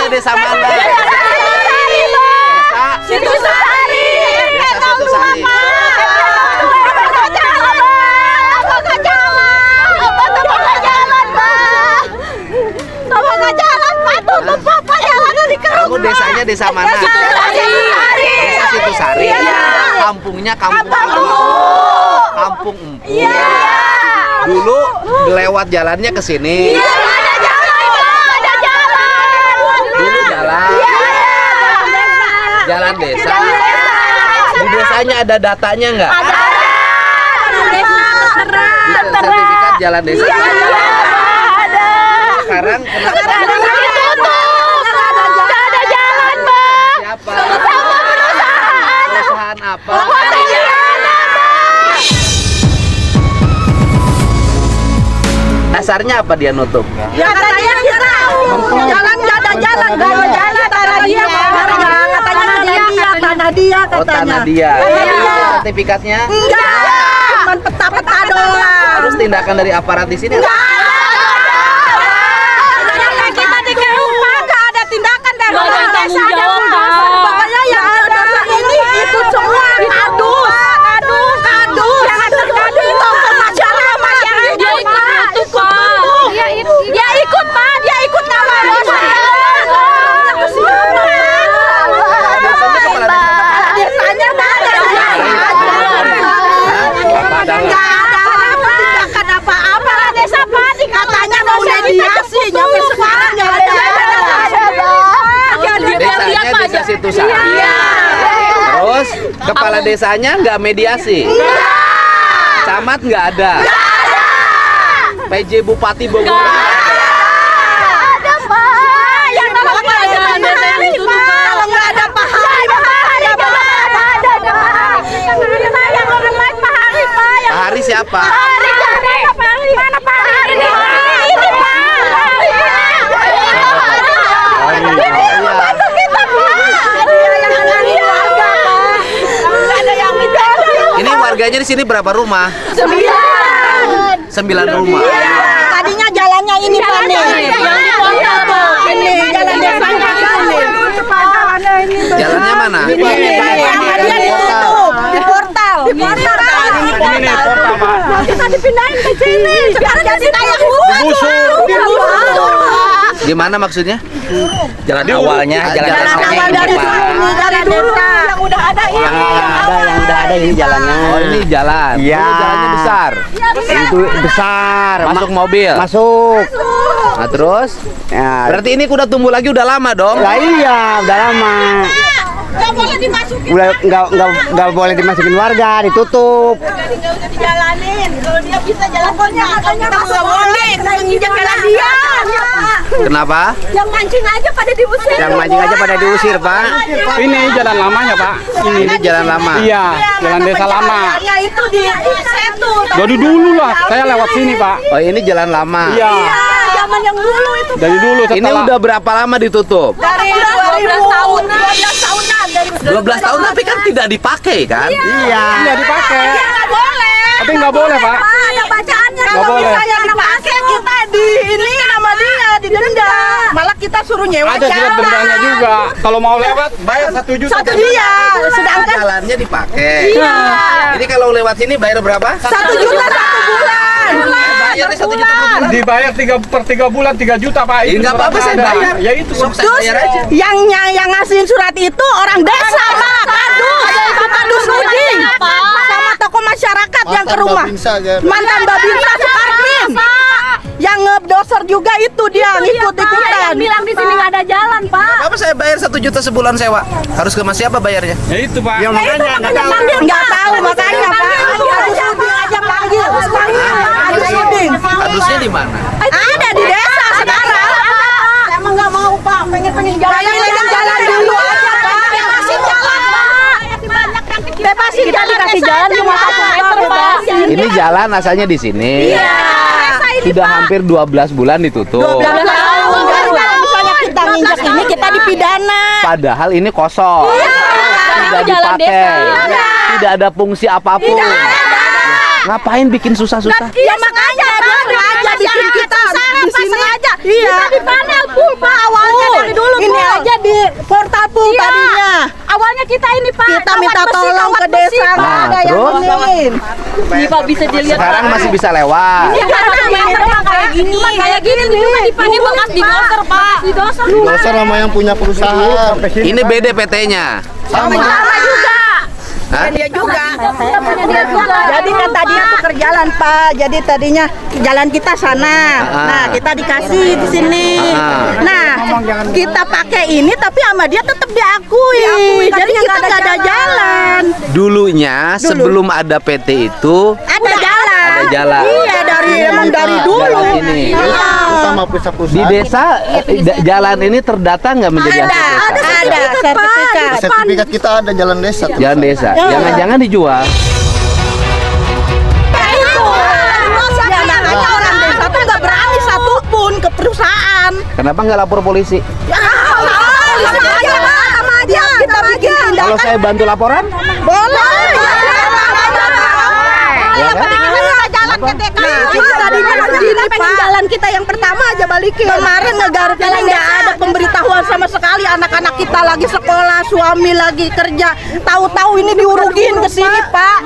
desa mana? Situsari. Desa Situsari. Kamu desanya desa mana? Desa Situsari. Kampungnya kampung Kampung Empuk. Dulu lewat jalannya ke sini. Dulu jalan desa. Di desanya ada datanya nggak? Sertifikat jalan desa. Sekarang kenapa? Siapa? Perusahaan apa? Dasarnya apa dia nutup? Ya katanya kita jalan ada jalan tanah dia Oh, tanah dia. Sertifikatnya? Enggak, cuma peta-peta doang. Terus tindakan dari aparat di sini? Enggak ada. Kita di rumah enggak ada tindakan dari desa ada. Pokoknya yang ada ini itu semua kadus. Jangan terjadi toko masyarakat. Dia ikut Pak, dia ikut nama dosa. Desanya enggak ada. Enggak ada tindakan apa-apa lah desa Padi katanya mau mediasi nyampe sekarang enggak ada. Desanya desa Situsari. Terus kepala desanya nggak mediasi? Camat nggak ada? PJ Bupati Bogor? Ada Pak, yang namanya jalan desa ini Pak. Kalau nggak ada Pak Hari, saya orang lain Pak Hari Pak. Pak Hari siapa? Hari mana Pak Hari? Ini Pak. Bantu kita Pak. Ada yang Ini warganya di sini berapa rumah? 9 rumah. Tadinya jalannya ini Pak nih. Ini jalan desanya ini. Jalannya mana? Dia ditutup di portal. Ini nih portal, Pak. kita dipindahin ke sini. Sekarang jadi kayak Digusur. Di mana maksudnya? Jalan awalnya, jalan awal dari sini, dari dulu yang udah ada ini. yang udah ada ini jalannya. Oh, ini jalan. Iya. Dulu jalannya besar. Itu besar. Masuk mobil. Masuk. Nah, terus? Ya, Berarti ini udah tumbuh lagi udah lama dong? lah iya, udah lama. Nggak boleh dimasukin. Udah nggak boleh dimasukin warga, ditutup. Nggak usah dijalanin. Kalau dia bisa jalan pokoknya katanya nggak boleh. Menginjak jalan dia. Kenapa? Yang mancing aja pada diusir. Yang mancing aja pada diusir, Pak. Ini jalan lamanya, Pak. Ini jalan lama. Iya, jalan desa lama. Ya itu di Setu. Dari dulu lah, saya lewat sini, Pak. Oh, ini jalan lama. Iya, Zaman yang dulu itu. dari dulu Ini setelah. udah berapa lama ditutup? Dari 12 tahun. 12 tahunan. 12 tahun tapi kan tidak dipakai kan? Iya. Iya dipakai. Nggak boleh. Tapi nggak boleh, Pak. Ada bacaannya. Nggak Kalau boleh. misalnya dipakai kita di ini sama dia didenda. Malah kita suruh nyewa Ada surat dendanya juga. Kalau mau lewat, bayar 1 juta. Iya, sedangkan Jalannya dipakai. iya. Jadi kalau lewat sini bayar berapa? 1 juta 1 bulan. Bayarnya 1 juta per bulan. Dibayar 3 bulan 3 juta, Pak. Ya, Itu nggak apa-apa, suratnya saya ada. bayar. Ya itu. Sok saya Terus bayar aja. yang ngasihin surat itu orang desa, Pak. Kadus Nujing. Sama tokoh masyarakat yang ke rumah. Mantan Babinsa Sukarmin. Yang ngedoser juga itu dia ngikut-ikutan. Bilang di sini nggak ada jalan, Pak. Apa saya bayar 1 juta sebulan sewa? Harus ke mas siapa bayarnya? Ya itu, Pak. Ya makanya nggak tahu. Nggak tahu makanya Pak. Kadus Nujing aja panggil. Kadus Nujing. Kadusnya di mana? Ada di desa sekarang. Emang nggak mau Pak, pengen jalan. Pengen jalan dulu aja Pak. Bebasin jalan Pak. Bebasin Kita jalan dikasih desa jalan aja, cuma Pak. 1 meter, Pak. Ini jalan asalnya di sini. Iya. Sudah hampir 12 bulan ditutup. 12 tahun. Kalau misalnya kita nginjak ini kita dipidana. Padahal ini kosong. Tidak jalan dipakai. desa. Tidak ada fungsi apapun. Ngapain bikin susah-susah? Ya makanya dia sengaja bikin kita di sini. Iya. Kita di panel full Pak awalnya dari dulu. Ini kita ini Pak. Kita minta tolong ke desa, nggak Nah, ada yang terus? nemuin. Ini Pak bisa dilihat. Sekarang masih bisa lewat. Ini kayak gini. Cuma kayak gini nih. Ini bekas didoser Pak. Didoser. Dosa sama yang punya perusahaan. Ini beda PT-nya. Sama juga. Hah? Dia juga. Dia juga. Jadi kan tadinya tuker jalan Pak. Jadi tadinya jalan kita sana. Nah kita dikasih di sini. Nah kita pakai ini tapi sama dia tetap diakui. Jadi kita nggak ada jalan. Dulunya sebelum ada PT itu Ada jalan. Ada jalan. Iya emang dari dulu. Jalan ini. Iya. Sama Di perusahaan. desa jalan ini terdata nggak menjadi hasil desa? Ada sertifikat. Sertifikat kita ada jalan desa. Jalan desa. Jangan-jangan dijual. Itu. Ya makanya orang desa tuh nggak berani satupun ke perusahaan. Kenapa nggak lapor polisi? Ya, sama aja. Kita bikin tindakan. Kalau saya bantu laporan? Boleh. Ya kan? Kita tadinya begini pengen jalan kita yang pertama aja balikin. Kemarin negara ini nggak ada pemberitahuan sama sekali. Anak-anak kita lagi sekolah, suami lagi kerja. Tahu-tahu ini diurugin ke sini Pak.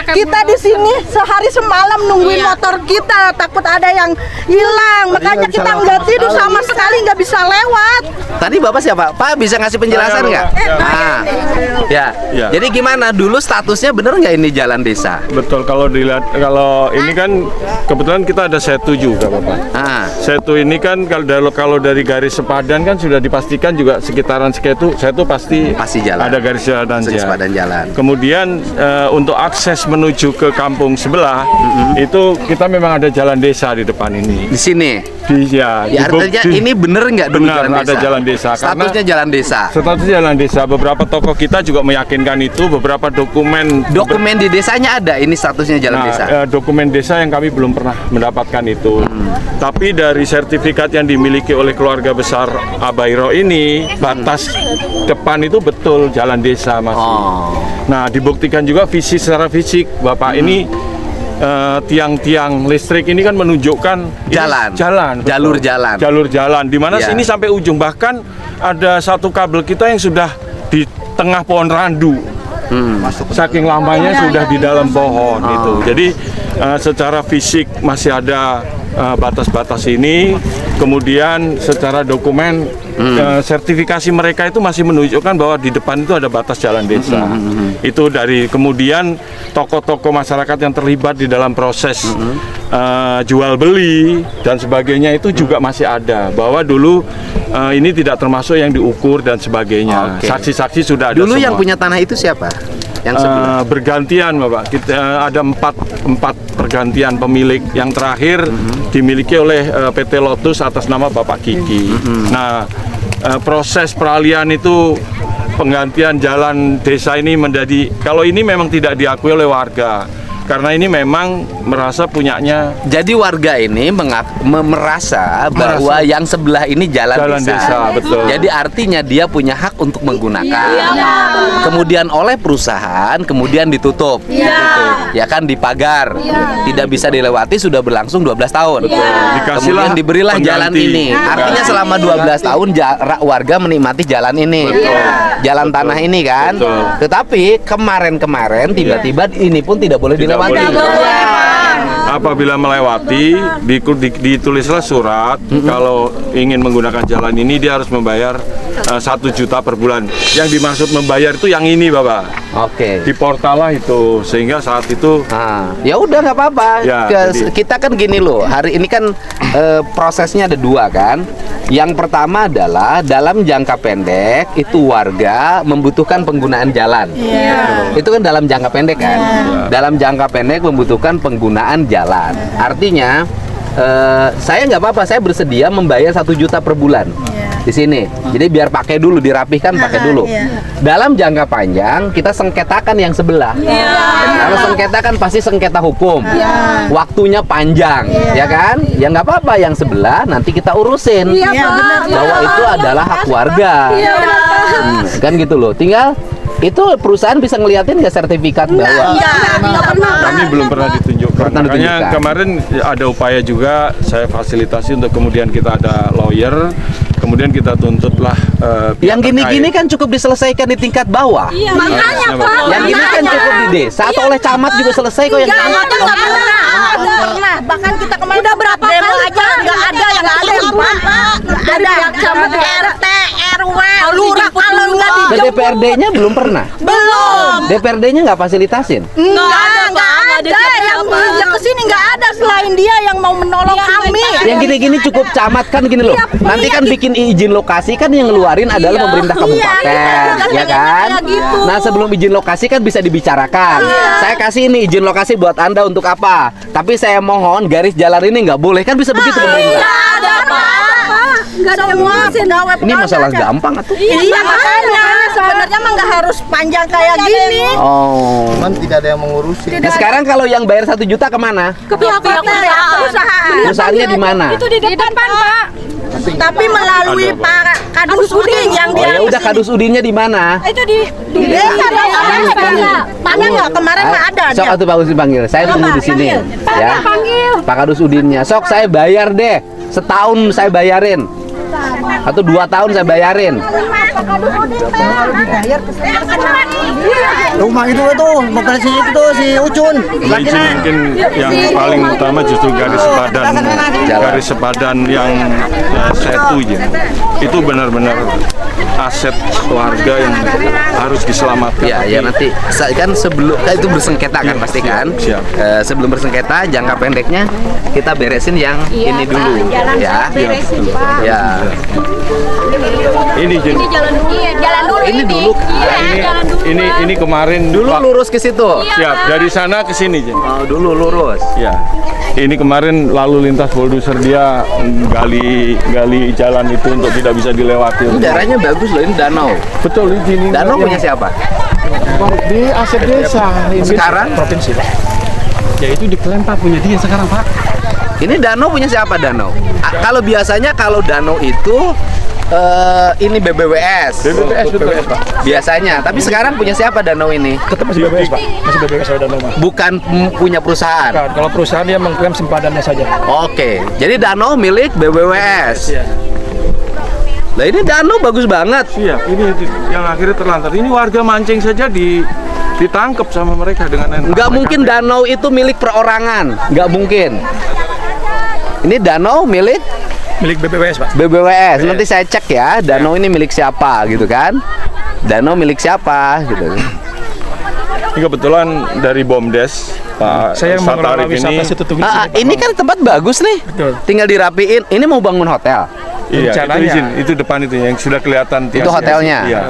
Kita di sini sehari semalam nungguin motor kita. Takut ada yang hilang. Makanya kita nggak tidur sama sekali, nggak bisa lewat. Tadi Bapak siapa? Pak bisa ngasih penjelasan nggak? Nah, ya. Ya. Jadi gimana? Dulu statusnya bener nggak ini jalan desa? Betul, kalau dilihat, kalau ini kan kebetulan kita ada setu juga Bapak. Ah, Setu ini kan kalau dari garis sepadan kan sudah dipastikan juga sekitaran setu pasti jalan. ada garis sepadan jalan. Kemudian untuk akses menuju ke kampung sebelah itu kita memang ada jalan desa di depan ini. Di sini. Ya, Ya artinya ini bener nggak dulu benar, jalan desa? ada jalan desa. Karena Statusnya jalan desa. statusnya jalan desa. Beberapa tokoh kita juga meyakinkan itu. Beberapa dokumen Dokumen di desanya ada. Ini statusnya jalan desa. dokumen desa yang kami belum pernah mendapatkan itu. Tapi dari sertifikat yang dimiliki oleh keluarga besar Abairo ini, batas depan itu betul jalan desa masih. Oh. Nah, dibuktikan juga secara fisik, Bapak ini tiang-tiang listrik ini kan menunjukkan ini Jalan. betul. Jalur jalan. Di mana Ya. sini sampai ujung, bahkan ada satu kabel kita yang sudah di tengah pohon randu. Saking lamanya sudah di dalam pohon itu. Jadi secara fisik masih ada batas-batas ini. Kemudian secara dokumen sertifikasi mereka itu masih menunjukkan bahwa di depan itu ada batas jalan desa. Itu dari kemudian tokoh-tokoh masyarakat yang terlibat di dalam proses jual beli dan sebagainya itu juga masih ada. Bahwa dulu ini tidak termasuk yang diukur dan sebagainya. Oke. Saksi-saksi sudah ada Dulu semua. yang punya tanah itu siapa? Yang sebelah. Bergantian Bapak, kita ada empat pergantian pemilik. Yang terakhir dimiliki oleh PT Lotus atas nama Bapak Kiki. Nah, proses peralihan itu penggantian jalan desa ini menjadi, kalau ini memang tidak diakui oleh warga. Karena ini memang merasa punyanya Jadi warga ini merasa bahwa yang sebelah ini jalan desa, betul. Jadi artinya dia punya hak untuk menggunakan. Kemudian oleh perusahaan kemudian ditutup. Gitu. Ya kan dipagar. Tidak bisa dilewati sudah berlangsung 12 tahun. Dikasihlah Kemudian diberilah jalan pengganti. ini. Artinya selama 12 tahun warga menikmati jalan ini. Jalan tanah ini kan. Betul. Tetapi kemarin-kemarin tiba-tiba ini pun tidak boleh dilewati. Apabila melewati, ditulislah surat kalau ingin menggunakan jalan ini dia harus membayar 1 juta per bulan. Yang dimaksud membayar itu yang ini, Bapak. Oke. Di portal lah itu, sehingga saat itu Ya udah nggak apa-apa. Ya, jadi- Kita kan gini loh. Hari ini kan prosesnya ada 2 kan. Yang pertama adalah dalam jangka pendek itu warga membutuhkan penggunaan jalan. Itu kan dalam jangka pendek kan. Dalam jangka pendek membutuhkan penggunaan jalan. Artinya saya nggak apa-apa. Saya bersedia membayar 1 juta per bulan. Di sini, jadi biar pakai dulu, dirapihkan pakai dulu. Dalam jangka panjang kita sengketakan yang sebelah. Kalau sengketa kan pasti sengketa hukum, waktunya panjang, ya kan? Ya nggak apa-apa, yang sebelah nanti kita urusin, bahwa itu adalah hak warga, kan gitu loh. Tinggal itu perusahaan bisa ngeliatin nggak sertifikat bahwa kami belum pernah ditunjukkan. Pernah Makanya ditunjukkan. kemarin ada upaya juga saya fasilitasi untuk kemudian kita ada lawyer. kemudian kita tuntutlah Yang gini-gini kan cukup diselesaikan di tingkat bawah. Iya, makanya Kenapa? Pak. Yang ini kan cukup di desa atau oleh camat juga selesai kok yang Nggak pernah. Bahkan kita kemarin Udah berapa demo kali, aja Pak? nggak ada yang ada yang Pak. Dari Ada pihak camat, RT, RW, lurah kalau nggak ke dijemput DPRD-nya belum pernah. belum. DPRD-nya nggak fasilitasin. Nggak Pak. ada yang ngajak ke sini nggak ada selain dia yang mau menolong kami. Yang gini-gini cukup camat kan gini loh. Nanti kan bikin izin lokasi kan yang ngeluarin adalah pemerintah kabupaten, ya kan? Nah sebelum izin lokasi kan bisa dibicarakan. Saya kasih ini izin lokasi buat Anda untuk apa? Tapi saya mohon garis jalan ini nggak boleh, kan bisa begitu pemerintah. Ada Pak. Nggak ada yang ngurusin. Ini masalah gampang atau? Iya makanya sebenarnya mah nggak harus panjang kayak gini. Oh. Cuman tidak ada yang mengurusi. Nah sekarang kalau yang bayar 1 juta kemana? Ke pihak Perusahaan. Perusahaannya di mana? Itu di depan Pak. Tapi melalui Ada, Pak. Pak Kadus Udin yang Oh dia ya udah kadus udinnya di mana? Itu di desa. Mana nggak kemarin mah ada. Sok dia. atuh bagus dipanggil. Saya tunggu di sini. Ya. Pak Kadus Udinnya. Sok saya bayar deh. Setahun saya bayarin. Atau 2 tahun saya bayarin. Rumah itu bukan si itu si Ucun. Nah, izin mungkin yang paling utama justru garis sepadan yang setu izin. Itu benar-benar aset warga yang harus diselamatkan. Ya, ya nanti kan sebelum itu bersengketa kan pasti kan. Siap. Sebelum bersengketa jangka pendeknya kita beresin yang ini dulu ya. Ya. Ini izin. jalan dulu Ini dulu. Ini kemarin Dulu Pak. lurus ke situ. Siap, dari sana ke sini izin. Oh, dulu lurus. Ya. Ini kemarin lalu lintas bulldozer dia gali jalan itu untuk tidak bisa dilewati. Ini daerahnya bagus loh, ini danau. Betul ini. Danau punya siapa? Di aset desa Sekarang provinsi Pak. Ya itu diklaim Pak punya dia sekarang Pak. ini danau punya siapa danau? Kalau biasanya kalau danau itu ini BBWS. BBWS betul Pak. Biasanya, tapi sekarang punya siapa danau ini? Tetap masih BBWS Pak. Masih BBWS ada nama. Bukan punya perusahaan. Kalau perusahaan dia mengklaim sempadannya saja. Oke, jadi danau milik BBWS. Iya. Lah ini danau bagus banget. Siap, ini yang akhirnya terlantar. Ini warga mancing saja ditangkap sama mereka dengan Nggak mungkin danau itu milik perorangan, nggak mungkin. Ini danau milik Milik BBWS Pak. BBWS. Nanti saya cek ya, danau ini milik siapa gitu kan? Danau milik siapa gitu. Ini kebetulan dari BOMDes Pak Saya mengelola Satarik wisata ini. situ Tugis Ini kan tempat bagus nih. Betul. Tinggal dirapiin. Ini mau bangun hotel. Iya, itu rencananya. izin, itu depan itu yang sudah kelihatan Itu hotelnya? Iya.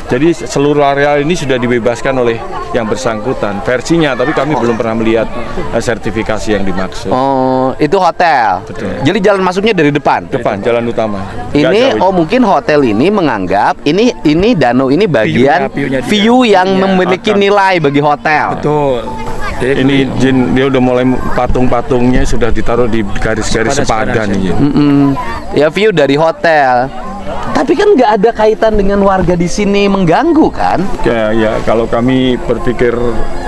Jadi seluruh area ini sudah dibebaskan oleh yang bersangkutan versinya, tapi kami belum pernah melihat sertifikasi yang dimaksud. Oh, itu hotel. Betul. Jadi jalan masuknya dari depan. Depan jalan utama. Nggak Ini jauh. mungkin hotel ini menganggap ini danau ini bagian View-nya dia. view yang Iya, memiliki akan. nilai bagi hotel. Betul. Jadi Ini Jin, dia udah mulai patung-patungnya sudah ditaruh di garis-garis Sepadan, sepadan ini. Ya view dari hotel. Tapi kan nggak ada kaitan dengan warga di sini mengganggu kan? Ya, kalau kami berpikir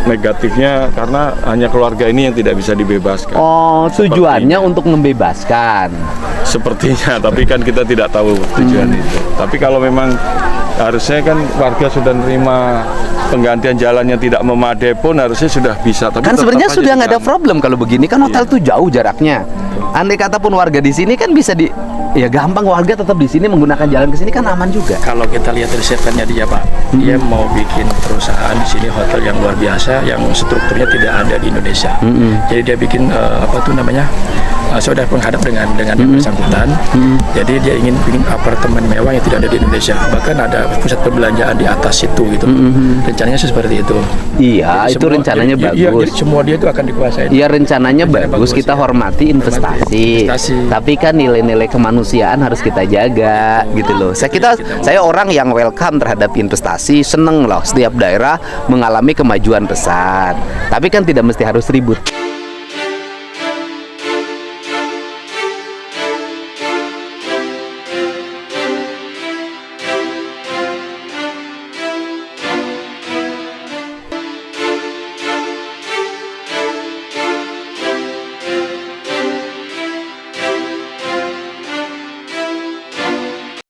negatifnya karena hanya keluarga ini yang tidak bisa dibebaskan. Oh, tujuannya untuk membebaskan. Sepertinya, tapi kan kita tidak tahu tujuan itu. Tapi kalau memang harusnya kan warga sudah nerima penggantian jalan yang tidak memadai pun harusnya sudah bisa. Tapi Kan tetap sebenarnya aja sudah nggak ada diganggu. problem kalau begini kan hotel tuh jauh jaraknya. Andai kata pun warga di sini kan bisa ya gampang warga tetap di sini menggunakan jalan ke sini kan aman juga. kalau kita lihat risetnya dia Pak, dia mau bikin perusahaan di sini hotel yang luar biasa yang strukturnya tidak ada di Indonesia. Jadi dia bikin sudah menghadap dengan yang bersangkutan. Jadi dia ingin bikin apartemen mewah yang tidak ada di Indonesia. Bahkan ada pusat perbelanjaan di atas situ gitu. Rencananya seperti itu. Iya, Jadi itu rencananya jadi bagus. semua dia itu akan dikuasai. Iya rencananya bagus, bagus, kita ya. hormati investasi. Investasi. Tapi kan nilai-nilai kemanusiaan harus kita jaga gitu loh. Saya orang yang welcome terhadap investasi, seneng loh setiap daerah mengalami kemajuan besar. Tapi kan tidak mesti harus ribut.